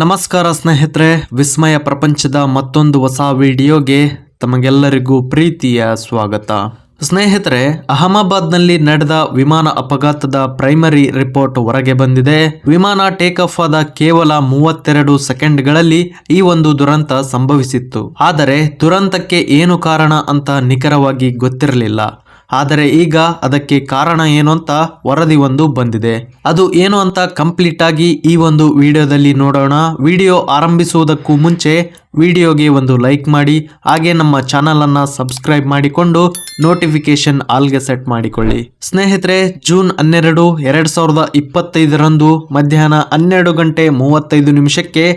ನಮಸ್ಕಾರ ಸ್ನೇಹಿತರೆ, ವಿಸ್ಮಯ ಪ್ರಪಂಚದ ಮತ್ತೊಂದು ಹೊಸ ವಿಡಿಯೋಗೆ ತಮಗೆಲ್ಲರಿಗೂ ಪ್ರೀತಿಯ ಸ್ವಾಗತ. ಸ್ನೇಹಿತರೆ, ಅಹಮದಾಬಾದ್ನಲ್ಲಿ ನಡೆದ ವಿಮಾನ ಅಪಘಾತದ ಪ್ರೈಮರಿ ರಿಪೋರ್ಟ್ ಹೊರಗೆ ಬಂದಿದೆ. ವಿಮಾನ ಟೇಕ್ ಆಫ್ ಆದ ಕೇವಲ 32 ಸೆಕೆಂಡ್ಗಳಲ್ಲಿ ಈ ಒಂದು ದುರಂತ ಸಂಭವಿಸಿತ್ತು. ಆದರೆ ದುರಂತಕ್ಕೆ ಏನು ಕಾರಣ ಅಂತ ನಿಖರವಾಗಿ ಗೊತ್ತಿರಲಿಲ್ಲ. ಆದರೆ ಈಗ ಅದಕ್ಕೆ ಕಾರಣ ಏನು ಅಂತ ವರದಿ ಒಂದು ಬಂದಿದೆ. ಅದು ಏನು ಅಂತ ಕಂಪ್ಲೀಟ್ ಆಗಿ ಈ ಒಂದು ವಿಡಿಯೋದಲ್ಲಿ ನೋಡೋಣ. ವಿಡಿಯೋ ಆರಂಭಿಸುವುದಕ್ಕೂ ಮುಂಚೆ ವಿಡಿಯೋಗೆ ಒಂದು ಲೈಕ್ ಮಾಡಿ, ಹಾಗೆ ನಮ್ಮ ಚಾನಲ್ ಅನ್ನ ಸಬ್ಸ್ಕ್ರೈಬ್ ಮಾಡಿಕೊಂಡು ನೋಟಿಫಿಕೇಶನ್ ಆಲ್ಗೆ ಸೆಟ್ ಮಾಡಿಕೊಳ್ಳಿ. ಸ್ನೇಹಿತರೆ, ಜೂನ್ 12, 2025ರಂದು ಮಧ್ಯಾಹ್ನ 12:35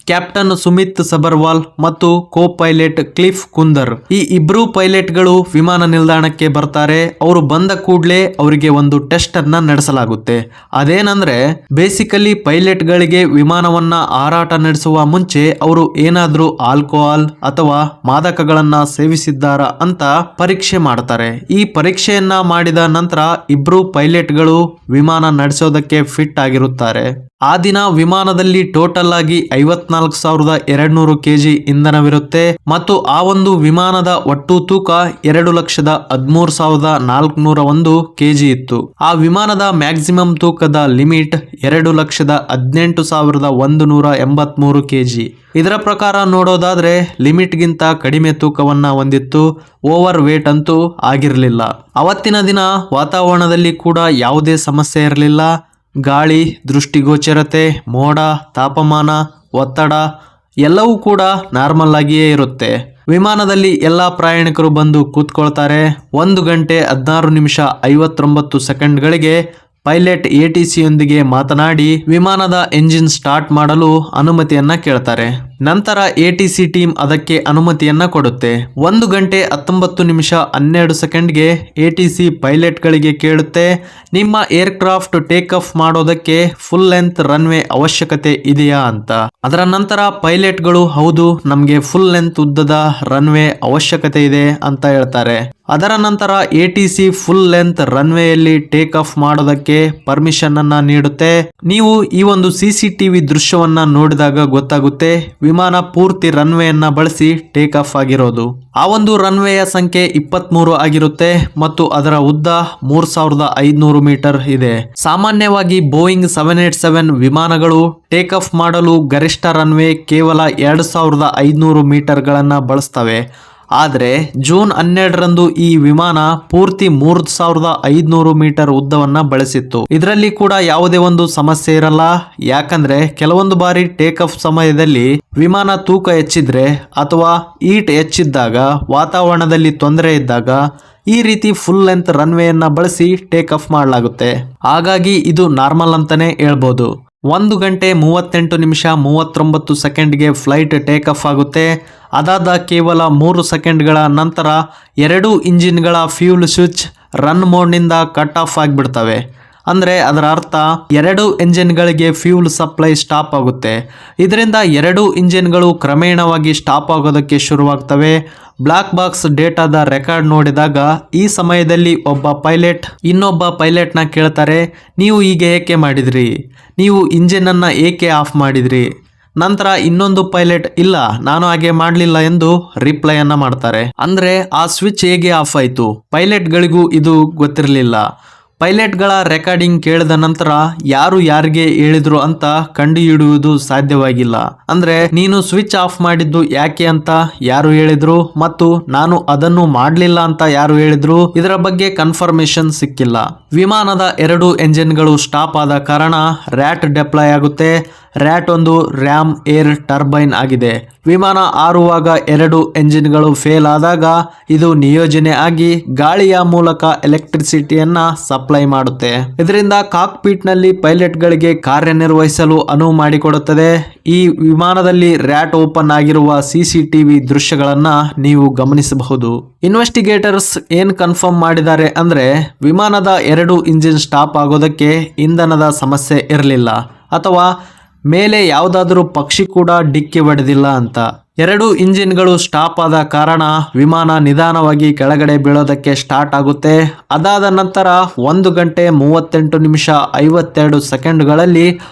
ಕ್ಯಾಪ್ಟನ್ ಸುಮಿತ್ ಸಬರ್ವಾಲ್ ಮತ್ತು ಕೋ ಪೈಲಟ್ ಕ್ಲಿಫ್ ಕುಂದರ್, ಈ ಇಬ್ರು ಪೈಲಟ್ಗಳು ವಿಮಾನ ನಿಲ್ದಾಣಕ್ಕೆ ಬರ್ತಾರೆ. ಅವರು ಬಂದ ಕೂಡಲೇ ಅವರಿಗೆ ಒಂದು ಟೆಸ್ಟ್ ಅನ್ನ ನಡೆಸಲಾಗುತ್ತೆ. ಅದೇನಂದ್ರೆ, ಬೇಸಿಕಲಿ ಪೈಲಟ್ಗಳಿಗೆ ವಿಮಾನವನ್ನ ಹಾರಾಟ ನಡೆಸುವ ಮುಂಚೆ ಅವರು ಏನಾದ್ರೂ ಆಲ್ಕೋಹಾಲ್ ಅಥವಾ ಮಾದಕಗಳನ್ನ ಸೇವಿಸಿದ್ದಾರಾ ಅಂತ ಪರೀಕ್ಷೆ ಮಾಡ್ತಾರೆ. ಈ ಪರೀಕ್ಷೆಯನ್ನ ಮಾಡಿದ ನಂತರ ಇಬ್ರು ಪೈಲಟ್ಗಳು ವಿಮಾನ ನಡೆಸೋದಕ್ಕೆ ಫಿಟ್ ಆಗಿರುತ್ತಾರೆ. ಆ ದಿನ ವಿಮಾನದಲ್ಲಿ ಟೋಟಲ್ ಆಗಿ 54,200 kg ಇಂಧನವಿರುತ್ತೆ ಮತ್ತು ಆ ಒಂದು ವಿಮಾನದ ಒಟ್ಟು ತೂಕ 2,13,401 kg ಇತ್ತು. ಆ ವಿಮಾನದ ಮ್ಯಾಕ್ಸಿಮಮ್ ತೂಕದ ಲಿಮಿಟ್ 2,18,183 kg. ಇದರ ಪ್ರಕಾರ ನೋಡೋದಾದ್ರೆ ಲಿಮಿಟ್ಗಿಂತ ಕಡಿಮೆ ತೂಕವನ್ನ ಹೊಂದಿತ್ತು. ಓವರ್ ವೇಟ್ ಅಂತೂ ಆಗಿರಲಿಲ್ಲ. ಅವತ್ತಿನ ದಿನ ವಾತಾವರಣದಲ್ಲಿ ಕೂಡ ಯಾವುದೇ ಸಮಸ್ಯೆ ಇರಲಿಲ್ಲ. ಗಾಳಿ, ದೃಷ್ಟಿಗೋಚರತೆ, ಮೋಡ, ತಾಪಮಾನ, ಒತ್ತಡ ಎಲ್ಲವೂ ಕೂಡ ನಾರ್ಮಲ್ ಆಗಿಯೇ ಇರುತ್ತೆ. ವಿಮಾನದಲ್ಲಿ ಎಲ್ಲ ಪ್ರಯಾಣಿಕರು ಬಂದು ಕೂತ್ಕೊಳ್ತಾರೆ. 1 ಗಂಟೆ 16 ನಿಮಿಷ 59 ಸೆಕೆಂಡ್ಗಳಿಗೆ ಪೈಲಟ್ ATCಯೊಂದಿಗೆ ಮಾತನಾಡಿ ವಿಮಾನದ ಎಂಜಿನ್ ಸ್ಟಾರ್ಟ್ ಮಾಡಲು ಅನುಮತಿಯನ್ನ ಕೇಳ್ತಾರೆ. ನಂತರ ATC ಟೀಮ್ ಅದಕ್ಕೆ ಅನುಮತಿಯನ್ನ ಕೊಡುತ್ತೆ. 1 ಗಂಟೆ 19 ನಿಮಿಷ 12 ಸೆಕೆಂಡ್ಗೆ ATC ಪೈಲಟ್ಗಳಿಗೆ ಕೇಳುತ್ತೆ, ನಿಮ್ಮ ಏರ್ಕ್ರಾಫ್ಟ್ ಟೇಕ್ ಆಫ್ ಮಾಡೋದಕ್ಕೆ ಫುಲ್ ಲೆಂತ್ ರನ್ವೇ ಅವಶ್ಯಕತೆ ಇದೆಯಾ ಅಂತ. ಅದರ ನಂತರ ಪೈಲಟ್ಗಳು ಹೌದು, ನಮಗೆ ಫುಲ್ ಲೆಂತ್ ಉದ್ದದ ರನ್ವೇ ಅವಶ್ಯಕತೆ ಇದೆ ಅಂತ ಹೇಳ್ತಾರೆ. ಅದರ ನಂತರ ATC ಫುಲ್ ಲೆಂತ್ ರನ್ವೇಯಲ್ಲಿ ಟೇಕ್ ಆಫ್ ಮಾಡೋದಕ್ಕೆ ಪರ್ಮಿಷನ್ ಅನ್ನ ನೀಡುತ್ತೆ. ನೀವು ಈ ಒಂದು CCTV ದೃಶ್ಯವನ್ನ ನೋಡಿದಾಗ ಗೊತ್ತಾಗುತ್ತೆ, ವಿಮಾನ ಪೂರ್ತಿ ರನ್ವೇಯನ್ನ ಬಳಸಿ ಟೇಕ್ ಆಫ್ ಆಗಿರೋದು. ಆ ಒಂದು ರನ್ವೇಯ ಸಂಖ್ಯೆ 23 ಆಗಿರುತ್ತೆ ಮತ್ತು ಅದರ ಉದ್ದ 3,500 ಮೀಟರ್ ಇದೆ. ಸಾಮಾನ್ಯವಾಗಿ ಬೋಯಿಂಗ್ 787 ವಿಮಾನಗಳು ಟೇಕ್ ಆಫ್ ಮಾಡಲು ಗರಿಷ್ಠ ರನ್ವೇ ಕೇವಲ 2,500 ಮೀಟರ್ಗಳನ್ನ ಬಳಸ್ತವೆ. ಆದರೆ ಜೂನ್ 12ರಂದು ಈ ವಿಮಾನ ಪೂರ್ತಿ 3,500 ಮೀಟರ್ ಉದ್ದವನ್ನ ಬಳಸಿತ್ತು. ಇದರಲ್ಲಿ ಕೂಡ ಯಾವುದೇ ಒಂದು ಸಮಸ್ಯೆ ಇರಲ್ಲ. ಯಾಕಂದ್ರೆ ಕೆಲವೊಂದು ಬಾರಿ ಟೇಕ್ ಆಫ್ ಸಮಯದಲ್ಲಿ ವಿಮಾನ ತೂಕ ಹೆಚ್ಚಿದ್ರೆ ಅಥವಾ ಈಟ್ ಹೆಚ್ಚಿದ್ದಾಗ, ವಾತಾವರಣದಲ್ಲಿ ತೊಂದರೆ ಇದ್ದಾಗ ಈ ರೀತಿ ಫುಲ್ ಲೆಂತ್ ರನ್ವೇಯನ್ನ ಬಳಸಿ ಟೇಕ್ ಆಫ್ ಮಾಡಲಾಗುತ್ತೆ. ಹಾಗಾಗಿ ಇದು ನಾರ್ಮಲ್ ಅಂತಾನೆ ಹೇಳ್ಬೋದು. 1 ಗಂಟೆ 38 ನಿಮಿಷ 39 ಸೆಕೆಂಡ್ಗೆ ಫ್ಲೈಟ್ ಟೇಕ್ ಆಫ್ ಆಗುತ್ತೆ. ಅದಾದ ಕೇವಲ 3 ಸೆಕೆಂಡ್ಗಳ ನಂತರ 2 ಇಂಜಿನ್ಗಳ ಫ್ಯೂಲ್ ಸ್ವಿಚ್ ರನ್ ಮೋಡ್ನಿಂದ ಕಟ್ ಆಫ್ ಆಗಿಬಿಡ್ತವೆ. ಅಂದರೆ ಅದರ ಅರ್ಥ 2 ಎಂಜಿನ್ಗಳಿಗೆ ಫ್ಯೂಲ್ ಸಪ್ಲೈ ಸ್ಟಾಪ್ ಆಗುತ್ತೆ. ಇದರಿಂದ 2 ಇಂಜಿನ್ಗಳು ಕ್ರಮೇಣವಾಗಿ ಸ್ಟಾಪ್ ಆಗೋದಕ್ಕೆ ಶುರುವಾಗ್ತವೆ. ಬ್ಲಾಕ್ ಬಾಕ್ಸ್ ಡೇಟಾದ ರೆಕಾರ್ಡ್ ನೋಡಿದಾಗ ಈ ಸಮಯದಲ್ಲಿ ಒಬ್ಬ ಪೈಲಟ್ ಇನ್ನೊಬ್ಬ ಪೈಲಟ್ನ ಕೇಳ್ತಾರೆ, ನೀವು ಹೀಗೆ ಏಕೆ ಮಾಡಿದ್ರಿ, ನೀವು ಇಂಜಿನನ್ನು ಏಕೆ ಆಫ್ ಮಾಡಿದ್ರಿ. ನಂತರ ಇನ್ನೊಂದು ಪೈಲಟ್, ಇಲ್ಲ ನಾನು ಹಾಗೆ ಮಾಡಲಿಲ್ಲ ಎಂದು ರಿಪ್ಲೈಯನ್ನ ಮಾಡ್ತಾರೆ. ಅಂದರೆ ಆ ಸ್ವಿಚ್ ಹೇಗೆ ಆಫ್ ಆಯಿತು, ಪೈಲಟ್ಗಳಿಗೂ ಇದು ಗೊತ್ತಿರಲಿಲ್ಲ. ಪೈಲಟ್ಗಳ ರೆಕಾರ್ಡಿಂಗ್ ಕೇಳಿದ ನಂತರ ಯಾರು ಯಾರಿಗೆ ಹೇಳಿದ್ರು ಅಂತ ಕಂಡುಹಿಡಿಯುವುದು ಸಾಧ್ಯವಾಗಿಲ್ಲ. ಅಂದ್ರೆ ನೀನು ಸ್ವಿಚ್ ಆಫ್ ಮಾಡಿದ್ದು ಯಾಕೆ ಅಂತ ಯಾರು ಹೇಳಿದ್ರು ಮತ್ತು ನಾನು ಅದನ್ನು ಮಾಡಲಿಲ್ಲ ಅಂತ ಯಾರು ಹೇಳಿದ್ರು, ಇದರ ಬಗ್ಗೆ ಕನ್ಫರ್ಮೇಶನ್ ಸಿಕ್ಕಿಲ್ಲ. ವಿಮಾನದ 2 ಎಂಜಿನ್ಗಳು ಸ್ಟಾಪ್ ಆದ ಕಾರಣ ರ್ಯಾಟ್ ಡೆಪ್ಲಾಯ್ ಆಗುತ್ತೆ. ರ್ಯಾಟ್ ಒಂದು ರ್ಯಾಮ್ ಏರ್ ಟರ್ಬೈನ್ ಆಗಿದೆ. ವಿಮಾನ ಹಾರುವಾಗ 2 ಎಂಜಿನ್ಗಳು ಫೇಲ್ ಆದಾಗ ಇದು ನಿಯೋಜನೆ ಆಗಿ ಗಾಳಿಯ ಮೂಲಕ ಎಲೆಕ್ಟ್ರಿಸಿಟಿಯನ್ನ ಸಪ್ಲೈ ಮಾಡುತ್ತೆ. ಇದರಿಂದ ಕಾಕ್ಪಿಟ್ ನಲ್ಲಿ ಪೈಲಟ್ಗಳಿಗೆ ಕಾರ್ಯನಿರ್ವಹಿಸಲು ಅನುವು ಮಾಡಿಕೊಡುತ್ತದೆ. ಈ ವಿಮಾನದಲ್ಲಿ ರ್ಯಾಟ್ ಓಪನ್ ಆಗಿರುವ CCTV ದೃಶ್ಯಗಳನ್ನ ನೀವು ಗಮನಿಸಬಹುದು. ಇನ್ವೆಸ್ಟಿಗೇಟರ್ಸ್ ಏನ್ ಕನ್ಫರ್ಮ್ ಮಾಡಿದ್ದಾರೆ ಅಂದ್ರೆ, ವಿಮಾನದ 2 ಇಂಜಿನ್ ಸ್ಟಾಪ್ ಆಗೋದಕ್ಕೆ ಇಂಧನದ ಸಮಸ್ಯೆ ಇರಲಿಲ್ಲ ಅಥವಾ ಮೇಲೆ ಯಾವುದಾದ್ರೂ ಪಕ್ಷಿ ಕೂಡ ಡಿಕ್ಕಿ ಹೊಡೆದಿಲ್ಲ ಅಂತ. 2 ಇಂಜಿನ್ಗಳು ಸ್ಟಾಪ್ ಆದ ಕಾರಣ ವಿಮಾನ ನಿಧಾನವಾಗಿ ಕೆಳಗಡೆ ಬೀಳೋದಕ್ಕೆ ಸ್ಟಾರ್ಟ್ ಆಗುತ್ತೆ. ಅದಾದ ನಂತರ 1 ಗಂಟೆ 38 ನಿಮಿಷ 52 ಸೆಕೆಂಡ್ಗಳಲ್ಲಿ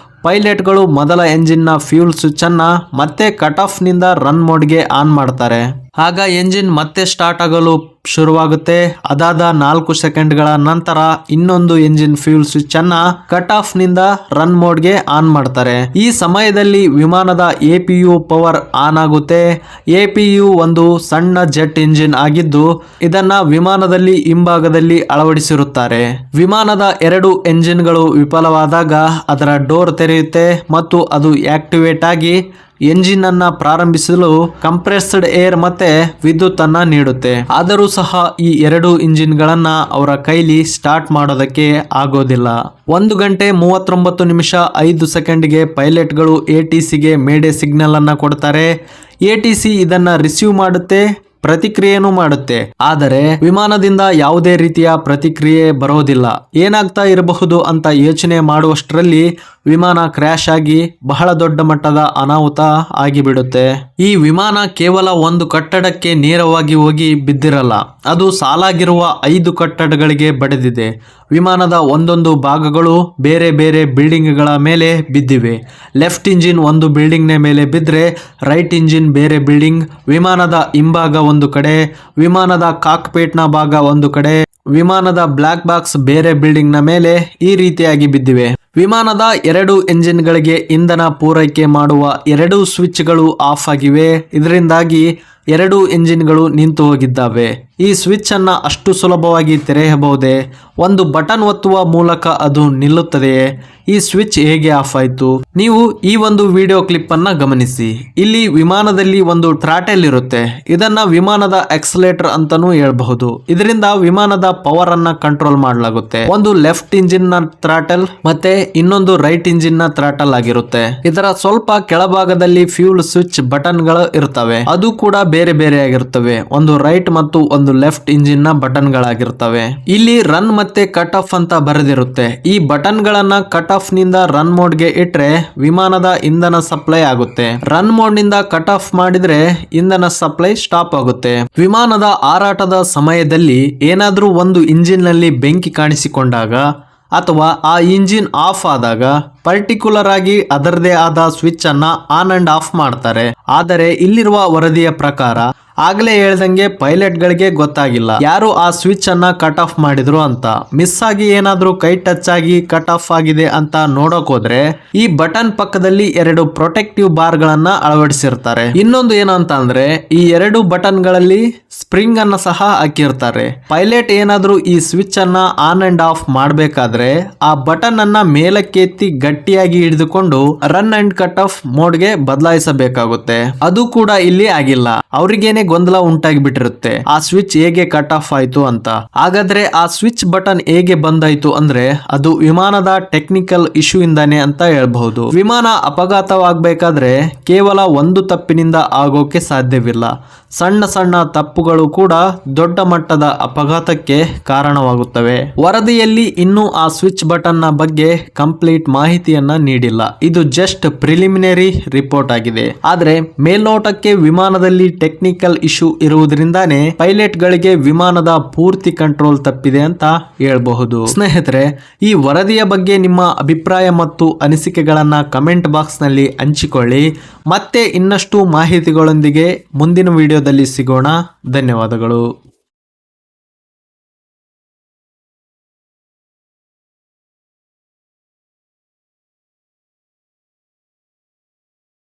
ಪೈಲಟ್ಗಳು ಮೊದಲ ಎಂಜಿನ್ನ ಫ್ಯೂಲ್ ಸ್ವಿಚ್ ಅನ್ನ ಮತ್ತೆ ಕಟ್ ಆಫ್ ನಿಂದ ರನ್ ಮೋಡ್ಗೆ ಆನ್ ಮಾಡ್ತಾರೆ. ಆಗ ಎಂಜಿನ್ ಮತ್ತೆ ಸ್ಟಾರ್ಟ್ ಆಗಲು ಶುರುವಾಗುತ್ತೆ. ಅದಾದ 4 ಸೆಕೆಂಡ್ಗಳ ನಂತರ ಇನ್ನೊಂದು ಎಂಜಿನ್ ಫ್ಯೂಲ್ ಸ್ವಿಚ್ ಅನ್ನ ಕಟ್ ಆಫ್ ನಿಂದ ರನ್ ಮೋಡ್ಗೆ ಆನ್ ಮಾಡ್ತಾರೆ. ಈ ಸಮಯದಲ್ಲಿ ವಿಮಾನದ APU ಪವರ್ ಆನ್ ಆಗುತ್ತೆ. APU ಒಂದು ಸಣ್ಣ ಜೆಟ್ ಇಂಜಿನ್ ಆಗಿದ್ದು ಇದನ್ನ ವಿಮಾನದಲ್ಲಿ ಹಿಂಭಾಗದಲ್ಲಿ ಅಳವಡಿಸಿರುತ್ತಾರೆ. ವಿಮಾನದ 2 ಎಂಜಿನ್ಗಳು ವಿಫಲವಾದಾಗ ಅದರ ಡೋರ್ ತೆರೆಯುತ್ತೆ ಮತ್ತು ಅದು ಆಕ್ಟಿವೇಟ್ ಆಗಿ ಎಂಜಿನ್ ಅನ್ನ ಪ್ರಾರಂಭಿಸಲು ಕಂಪ್ರೆಸ್ಡ್ ಏರ್ ಮತ್ತೆ ವಿದ್ಯುತ್ ಅನ್ನ ನೀಡುತ್ತೆ. ಆದರೂ ಸಹ ಈ 2 ಇಂಜಿನ್ ಗಳನ್ನ ಅವರ ಕೈಲಿ ಸ್ಟಾರ್ಟ್ ಮಾಡೋದಕ್ಕೆ ಆಗೋದಿಲ್ಲ. 1 ಗಂಟೆ 39 ನಿಮಿಷ 5 ಸೆಕೆಂಡ್ಗೆ ಪೈಲಟ್ಗಳು ATCಗೆ ಮೇಡೆ ಸಿಗ್ನಲ್ ಅನ್ನ ಕೊಡ್ತಾರೆ. ATC ಇದನ್ನ ರಿಸೀವ್ ಮಾಡುತ್ತೆ, ಪ್ರತಿಕ್ರಿಯೆನೂ ಮಾಡುತ್ತೆ. ಆದರೆ ವಿಮಾನದಿಂದ ಯಾವುದೇ ರೀತಿಯ ಪ್ರತಿಕ್ರಿಯೆ ಬರೋದಿಲ್ಲ. ಏನಾಗ್ತಾ ಇರಬಹುದು ಅಂತ ಯೋಚನೆ ಮಾಡುವಷ್ಟರಲ್ಲಿ ವಿಮಾನ ಕ್ರ್ಯಾಶ್ ಆಗಿ ಬಹಳ ದೊಡ್ಡ ಮಟ್ಟದ ಅನಾಹುತ ಆಗಿಬಿಡುತ್ತೆ. ಈ ವಿಮಾನ ಕೇವಲ ಒಂದು ಕಟ್ಟಡಕ್ಕೆ ನೇರವಾಗಿ ಹೋಗಿ ಬಿದ್ದಿರಲ್ಲ, ಅದು ಸಾಲಾಗಿರುವ 5 ಕಟ್ಟಡಗಳಿಗೆ ಬಡಿದಿದೆ. ವಿಮಾನದ ಒಂದೊಂದು ಭಾಗಗಳು ಬೇರೆ ಬೇರೆ ಬಿಲ್ಡಿಂಗ್ಗಳ ಮೇಲೆ ಬಿದ್ದಿವೆ. ಲೆಫ್ಟ್ ಇಂಜಿನ್ ಒಂದು ಬಿಲ್ಡಿಂಗ್ನ ಮೇಲೆ ಬಿದ್ದರೆ ರೈಟ್ ಇಂಜಿನ್ ಬೇರೆ ಬಿಲ್ಡಿಂಗ್, ವಿಮಾನದ ಹಿಂಭಾಗ ಒಂದು ಕಡೆ, ವಿಮಾನದ ಕಾಕ್ಪೇಟ್ನ ಭಾಗ ಒಂದು ಕಡೆ, ವಿಮಾನದ ಬ್ಲಾಕ್ ಬಾಕ್ಸ್ ಬೇರೆ ಬಿಲ್ಡಿಂಗ್ ನ ಮೇಲೆ ಈ ರೀತಿಯಾಗಿ ಬಿದ್ದಿವೆ. ವಿಮಾನದ 2 ಎಂಜಿನ್ಗಳಿಗೆ ಇಂಧನ ಪೂರೈಕೆ ಮಾಡುವ 2 ಸ್ವಿಚ್ಗಳು ಆಫ್ ಆಗಿವೆ. ಇದರಿಂದಾಗಿ 2 ಎಂಜಿನ್ಗಳು ನಿಂತು ಹೋಗಿದ್ದಾವೆ. ಈ ಸ್ವಿಚ್ ಅನ್ನ ಅಷ್ಟು ಸುಲಭವಾಗಿ ತೆರೆಯಬಹುದೇ? ಒಂದು ಬಟನ್ ಒತ್ತುವ ಮೂಲಕ ಅದು ನಿಲ್ಲುತ್ತದೆಯೇ? ಈ ಸ್ವಿಚ್ ಹೇಗೆ ಆಫ್ ಆಯಿತು? ನೀವು ಈ ಒಂದು ವಿಡಿಯೋ ಕ್ಲಿಪ್ ಅನ್ನ ಗಮನಿಸಿ. ಇಲ್ಲಿ ವಿಮಾನದಲ್ಲಿ ಒಂದು ಥ್ರಾಟಲ್ ಇರುತ್ತೆ. ಇದನ್ನ ವಿಮಾನದ ಎಕ್ಸಲೇಟರ್ ಅಂತಾನೂ ಹೇಳಬಹುದು. ಇದರಿಂದ ವಿಮಾನದ ಪವರ್ ಅನ್ನ ಕಂಟ್ರೋಲ್ ಮಾಡಲಾಗುತ್ತೆ. ಒಂದು ಲೆಫ್ಟ್ ಇಂಜಿನ್ ನ ಥ್ರಾಟಲ್ ಮತ್ತೆ ಇನ್ನೊಂದು ರೈಟ್ ಇಂಜಿನ್ ನ ಥ್ರಾಟಲ್ ಆಗಿರುತ್ತೆ. ಇದರ ಸ್ವಲ್ಪ ಕೆಳಭಾಗದಲ್ಲಿ ಫ್ಯೂಲ್ ಸ್ವಿಚ್ ಬಟನ್ ಗಳು ಇರ್ತವೆ. ಅದು ಕೂಡ ಬೇರೆ ಬೇರೆ ಆಗಿರುತ್ತವೆ. ಒಂದು ರೈಟ್ ಮತ್ತು ಒಂದು ಲೆಫ್ಟ್ ಇಂಜಿನ್ ನ ಬಟನ್ ಗಳಾಗಿರ್ತವೆ. ಇಲ್ಲಿ ರನ್ ಮತ್ತೆ ಕಟ್ ಆಫ್ ಅಂತ ಬರೆದಿರುತ್ತೆ. ಈ ಬಟನ್ ಗಳನ್ನ ಕಟ್ ಆಫ್ ನಿಂದ ರನ್ ಮೋಡ್ ಗೆ ಇಟ್ರೆ ವಿಮಾನದ ಇಂಧನ ಸಪ್ಲೈ ಆಗುತ್ತೆ. ರನ್ ಮೋಡ್ ನಿಂದ ಕಟ್ ಆಫ್ ಮಾಡಿದ್ರೆ ಇಂಧನ ಸಪ್ಲೈ ಸ್ಟಾಪ್ ಆಗುತ್ತೆ. ವಿಮಾನದ ಹಾರಾಟದ ಸಮಯದಲ್ಲಿ ಏನಾದ್ರೂ ಒಂದು ಇಂಜಿನ್ ನಲ್ಲಿ ಬೆಂಕಿ ಕಾಣಿಸಿಕೊಂಡಾಗ ಅಥವಾ ಆ ಇಂಜಿನ್ ಆಫ್ ಆದಾಗ ಪರ್ಟಿಕ್ಯುಲರ್ ಆಗಿ ಅದರದೇ ಆದ ಸ್ವಿಚ್ ಅನ್ನ ಆನ್ ಅಂಡ್ ಆಫ್ ಮಾಡ್ತಾರೆ. ಆದರೆ ಇಲ್ಲಿರುವ ವರದಿಯ ಪ್ರಕಾರ ಆಗ್ಲೇ ಹೇಳ್ದಂಗೆ ಪೈಲಟ್ ಗಳಿಗೆ ಗೊತ್ತಾಗಿಲ್ಲ ಯಾರು ಆ ಸ್ವಿಚ್ ಅನ್ನ ಕಟ್ ಆಫ್ ಮಾಡಿದ್ರು ಅಂತ. ಮಿಸ್ ಆಗಿ ಏನಾದ್ರೂ ಕೈ ಟಚ್ ಆಗಿ ಕಟ್ ಆಫ್ ಆಗಿದೆ ಅಂತ ನೋಡಕ್ ಹೋದ್ರೆ ಈ ಬಟನ್ ಪಕ್ಕದಲ್ಲಿ 2 ಪ್ರೊಟೆಕ್ಟಿವ್ ಬಾರ್ ಗಳನ್ನ ಅಳವಡಿಸಿರ್ತಾರೆ. ಇನ್ನೊಂದು ಏನಂತ ಅಂದ್ರೆ ಈ 2 ಬಟನ್ ಗಳಲ್ಲಿ ಸ್ಪ್ರಿಂಗ್ ಅನ್ನ ಸಹ ಹಾಕಿರ್ತಾರೆ. ಪೈಲಟ್ ಏನಾದ್ರೂ ಈ ಸ್ವಿಚ್ ಅನ್ನ ಆನ್ ಅಂಡ್ ಆಫ್ ಮಾಡಬೇಕಾದ್ರೆ ಆ ಬಟನ್ ಅನ್ನ ಮೇಲಕ್ಕೆತ್ತಿ ಗಟ್ಟಿಯಾಗಿ ಹಿಡಿದುಕೊಂಡು run and cut off mode ಗೆ ಬದಲಾಯಿಸಬೇಕಾಗುತ್ತೆ. ಅದು ಕೂಡ ಇಲ್ಲಿ ಆಗಿಲ್ಲ. ಅವರಿಗೇನೆ ಗೊಂದಲ ಉಂಟಾಗಿ ಬಿಟ್ಟಿರುತ್ತೆ ಆ ಸ್ವಿಚ್ ಹೇಗೆ ಕಟ್ ಆಫ್ ಆಯ್ತು ಅಂತ. ಹಾಗಾದ್ರೆ ಆ ಸ್ವಿಚ್ ಬಟನ್ ಹೇಗೆ ಬಂದಾಯ್ತು ಅಂದ್ರೆ ಅದು ವಿಮಾನದ ಟೆಕ್ನಿಕಲ್ ಇಶ್ಯೂ ಇಂದಾನೆ ಅಂತ ಹೇಳ್ಬಹುದು. ವಿಮಾನ ಅಪಘಾತವಾಗಬೇಕಾದ್ರೆ ಕೇವಲ ಒಂದು ತಪ್ಪಿನಿಂದ ಆಗೋಕೆ ಸಾಧ್ಯವಿಲ್ಲ. ಸಣ್ಣ ಸಣ್ಣ ತಪ್ಪುಗಳು ಕೂಡ ದೊಡ್ಡ ಮಟ್ಟದ ಅಪಘಾತಕ್ಕೆ ಕಾರಣವಾಗುತ್ತವೆ. ವರದಿಯಲ್ಲಿ ಇನ್ನೂ ಆ ಸ್ವಿಚ್ ಬಟನ್ ನ ಬಗ್ಗೆ ಕಂಪ್ಲೀಟ್ ಮಾಹಿತಿಯನ್ನ ನೀಡಿಲ್ಲ. ಇದು ಜಸ್ಟ್ ಪ್ರಿಲಿಮಿನರಿ ರಿಪೋರ್ಟ್ ಆಗಿದೆ. ಆದ್ರೆ ಮೇಲ್ನೋಟಕ್ಕೆ ವಿಮಾನದಲ್ಲಿ ಟೆಕ್ನಿಕಲ್ ಇಶ್ಯೂ ಇರುವುದರಿಂದಾನೇ ಪೈಲಟ್ ಗಳಿಗೆ ವಿಮಾನದ ಪೂರ್ತಿ ಕಂಟ್ರೋಲ್ ತಪ್ಪಿದೆ ಅಂತ ಹೇಳ್ಬಹುದು. ಸ್ನೇಹಿತರೆ, ಈ ವರದಿಯ ಬಗ್ಗೆ ನಿಮ್ಮ ಅಭಿಪ್ರಾಯ ಮತ್ತು ಅನಿಸಿಕೆಗಳನ್ನ ಕಮೆಂಟ್ ಬಾಕ್ಸ್ ನಲ್ಲಿ ಹಂಚಿಕೊಳ್ಳಿ. ಮತ್ತೆ ಇನ್ನಷ್ಟು ಮಾಹಿತಿಗಳೊಂದಿಗೆ ಮುಂದಿನ ವಿಡಿಯೋದಲ್ಲಿ ಸಿಗೋಣ. ಧನ್ಯವಾದಗಳು.